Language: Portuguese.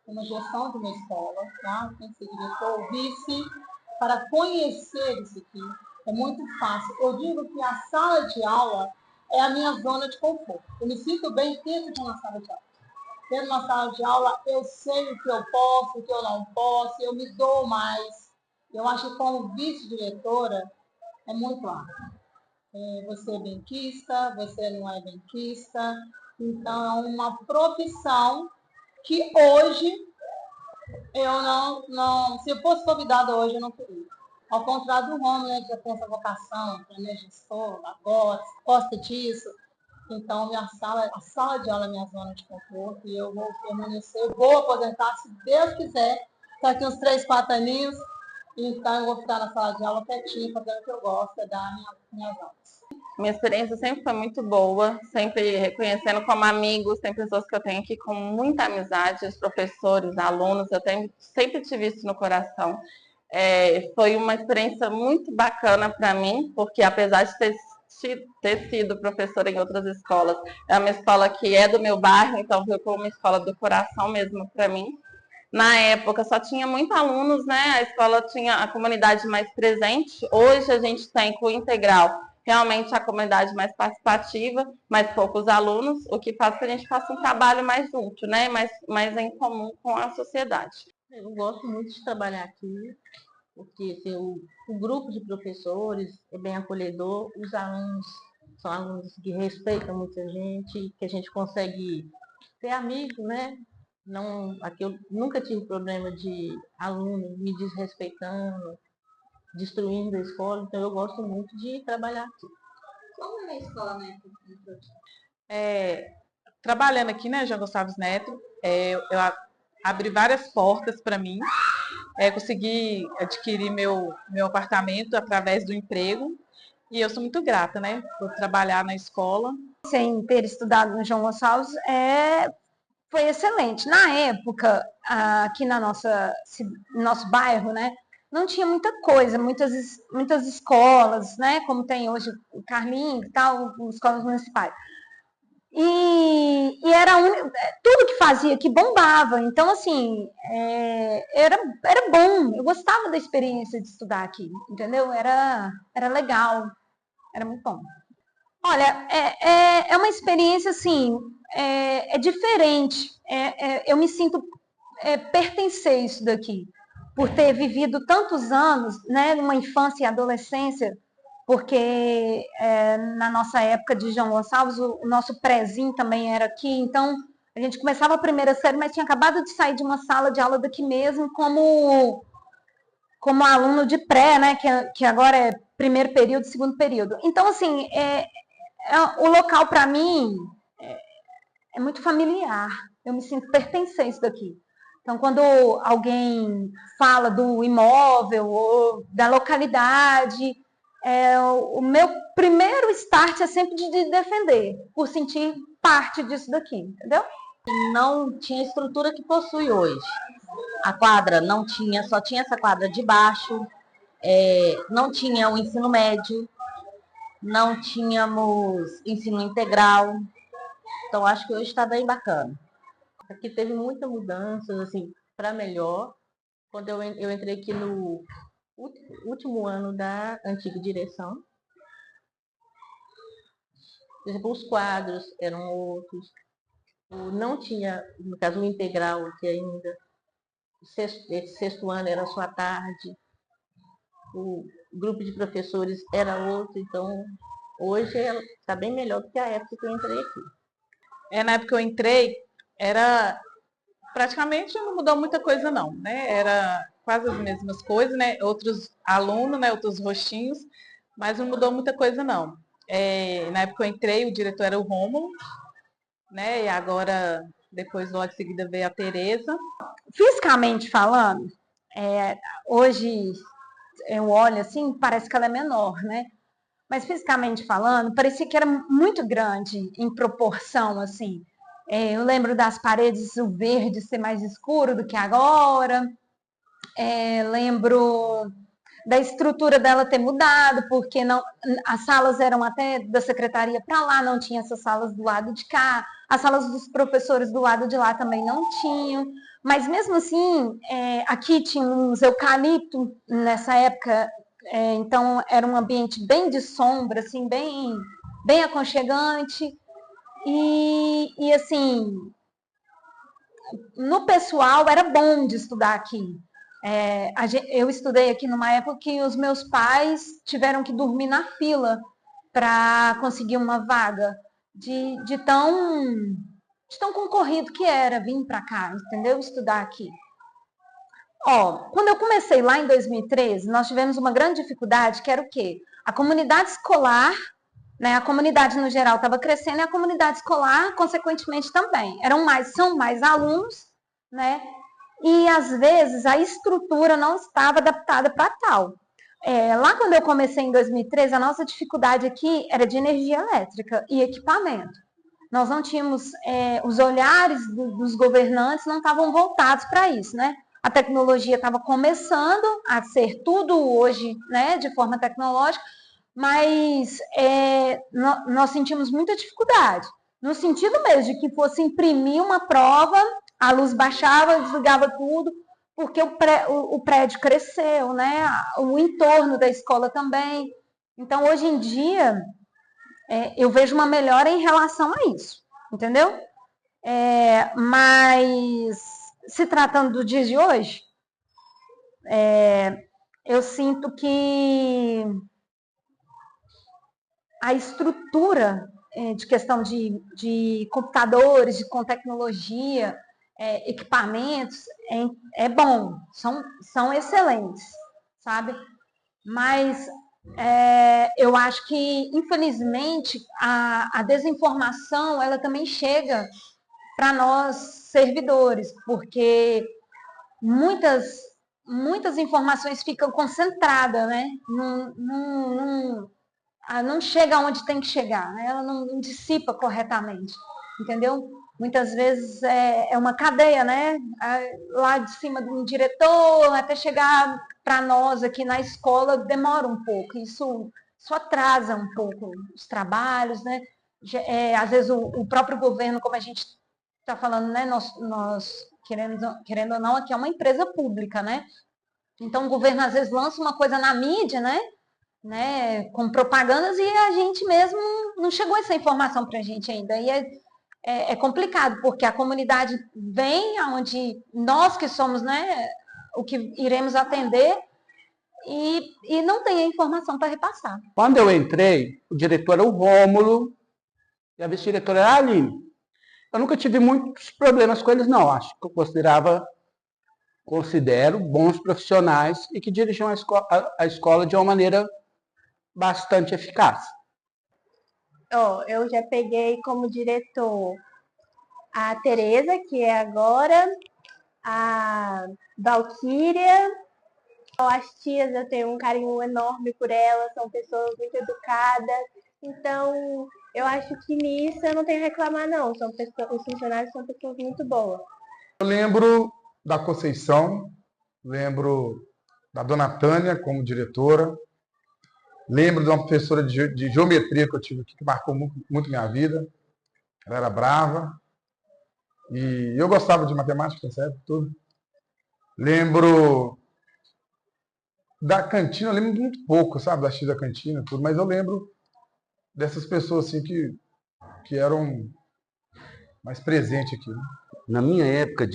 uma gestão de uma escola, tá? Tem que ser diretor ou vice, para conhecer isso aqui. É muito fácil. Eu digo que a sala de aula é a minha zona de conforto. Eu me sinto bem dentro de uma sala de aula. Dentro de uma sala de aula, eu sei o que eu posso, o que eu não posso, eu me dou mais. Eu acho que como vice-diretora é muito amplo. Você é benquista, você não é benquista. Então, é uma profissão que hoje eu não se eu fosse convidada hoje, eu não queria. Ao contrário do Romulo, né, que já tem essa vocação, para é gestor, gosta disso. Então, a sala de aula é minha zona de conforto e eu vou permanecer, vou aposentar, se Deus quiser, daqui uns 3, 4 aninhos. Então, eu vou ficar na sala de aula quietinha, fazendo o que eu gosto, é dar minhas aulas. Minha experiência sempre foi muito boa, sempre reconhecendo como amigos, tem pessoas que eu tenho aqui com muita amizade, os professores, alunos, sempre tive isso no coração. Foi uma experiência muito bacana para mim, porque apesar de ter sido professora em outras escolas, é uma escola que é do meu bairro, então foi uma escola do coração mesmo para mim. Na época só tinha muitos alunos, né? A escola tinha a comunidade mais presente. Hoje a gente tem com o integral realmente a comunidade mais participativa, mais poucos alunos, o que faz com que a gente faça um trabalho mais junto, né? Mais em comum com a sociedade. Eu gosto muito de trabalhar aqui, porque assim, o grupo de professores é bem acolhedor, os alunos são alunos que respeitam muita gente, que a gente consegue ter amigos, né? Não, aqui eu nunca tive problema de aluno me desrespeitando, destruindo a escola, então eu gosto muito de trabalhar aqui. Como é a escola, né? Trabalhando aqui, né, João Gonçalves Neto, eu abri várias portas para mim. Consegui adquirir meu apartamento através do emprego e eu sou muito grata, né, por trabalhar na escola. Sem ter estudado no João Gonçalves, foi excelente. Na época, aqui no nosso bairro, né, não tinha muita coisa, muitas escolas, né, como tem hoje o Carlinhos e tal, escolas municipais. E era tudo que fazia, que bombava. Então, assim, era bom. Eu gostava da experiência de estudar aqui, entendeu? Era legal, era muito bom. Olha, é uma experiência, assim, diferente. Eu me sinto pertencer a isso daqui, por ter vivido tantos anos, né, numa infância e adolescência, porque na nossa época de João Gonçalves, o nosso prézinho também era aqui, então a gente começava a primeira série, mas tinha acabado de sair de uma sala de aula daqui mesmo, como aluno de pré, né, que agora é primeiro período, segundo período. Então, assim, o local para mim é muito familiar, eu me sinto pertencer a isso daqui. Então, quando alguém fala do imóvel ou da localidade, o meu primeiro start é sempre de defender, por sentir parte disso daqui, entendeu? Não tinha a estrutura que possui hoje. A quadra não tinha, só tinha essa quadra de baixo, não tinha o ensino médio, não tínhamos ensino integral. Então, acho que hoje está bem bacana. Aqui teve muita mudança, assim, para melhor. Quando eu entrei aqui no último ano da antiga direção, por exemplo, os quadros eram outros. Não tinha, no caso, o integral aqui ainda. Esse sexto ano era só à tarde. O grupo de professores era outro. Então, hoje está bem melhor do que a época que eu entrei aqui. Na época que eu entrei, praticamente não mudou muita coisa não, né? Era quase as mesmas coisas, né? Outros alunos, né? Outros rostinhos, mas não mudou muita coisa não. Na época que eu entrei, o diretor era o Rômulo, né? E agora, depois, logo em seguida, veio a Tereza. Fisicamente falando, hoje eu olho assim, parece que ela é menor, né? Mas fisicamente falando, parecia que era muito grande em proporção, assim. Eu lembro das paredes, o verde ser mais escuro do que agora. Lembro da estrutura dela ter mudado, porque não, as salas eram até da secretaria para lá, não tinha essas salas do lado de cá, as salas dos professores do lado de lá também não tinham, mas mesmo assim, aqui tinha uns eucalipto nessa época, então era um ambiente bem de sombra, assim, bem aconchegante, e assim, no pessoal era bom de estudar aqui. Eu estudei aqui numa época que os meus pais tiveram que dormir na fila para conseguir uma vaga de tão concorrido que era vir para cá, entendeu? Estudar aqui. Quando eu comecei lá em 2013, nós tivemos uma grande dificuldade, que era o quê? A comunidade escolar, né, a comunidade no geral estava crescendo e a comunidade escolar, consequentemente, também. São mais alunos, né? E às vezes a estrutura não estava adaptada para tal. Lá quando eu comecei em 2013, a nossa dificuldade aqui era de energia elétrica e equipamento. Nós não tínhamos, os olhares dos governantes não estavam voltados para isso, né? A tecnologia estava começando a ser tudo hoje, né, de forma tecnológica, mas nós sentimos muita dificuldade, no sentido mesmo de que fosse imprimir uma prova, a luz baixava, desligava tudo, porque o prédio cresceu, né? O entorno da escola também. Então, hoje em dia, eu vejo uma melhora em relação a isso, entendeu? Mas, se tratando do dia de hoje, eu sinto que a estrutura de questão de computadores, com tecnologia, equipamentos, é bom, são excelentes, sabe? Mas eu acho que, infelizmente, a desinformação, ela também chega para nós servidores, porque muitas informações ficam concentradas, né? Não chega onde tem que chegar, né? Ela não dissipa corretamente, entendeu? Muitas vezes é uma cadeia, né? Lá de cima de um diretor, até chegar para nós aqui na escola, demora um pouco. Isso atrasa um pouco os trabalhos, né? Às vezes o próprio governo, como a gente está falando, né? Nós querendo ou não, aqui é uma empresa pública, né? Então o governo às vezes lança uma coisa na mídia, né? Com propagandas, e a gente mesmo não chegou essa informação para a gente ainda. E é complicado, porque a comunidade vem aonde nós que somos, né, o que iremos atender, e não tem a informação para repassar. Quando eu entrei, o diretor era o Rômulo e a vice-diretora era a Aline. Eu nunca tive muitos problemas com eles, não. Acho que eu considero bons profissionais e que dirigiam a escola de uma maneira bastante eficaz. Eu já peguei como diretor a Tereza, que é agora, a Valquíria. As tias, eu tenho um carinho enorme por elas, são pessoas muito educadas. Então, eu acho que nisso eu não tenho a reclamar, não. Os funcionários são pessoas muito boas. Eu lembro da Conceição, lembro da Dona Tânia como diretora, lembro de uma professora de geometria que eu tive aqui, que marcou muito minha vida. Ela era brava. E eu gostava de matemática, certo? Tudo. Lembro da cantina, eu lembro muito pouco, sabe? Da X da cantina, tudo, mas eu lembro dessas pessoas assim que eram mais presentes aqui. Né? Na minha época,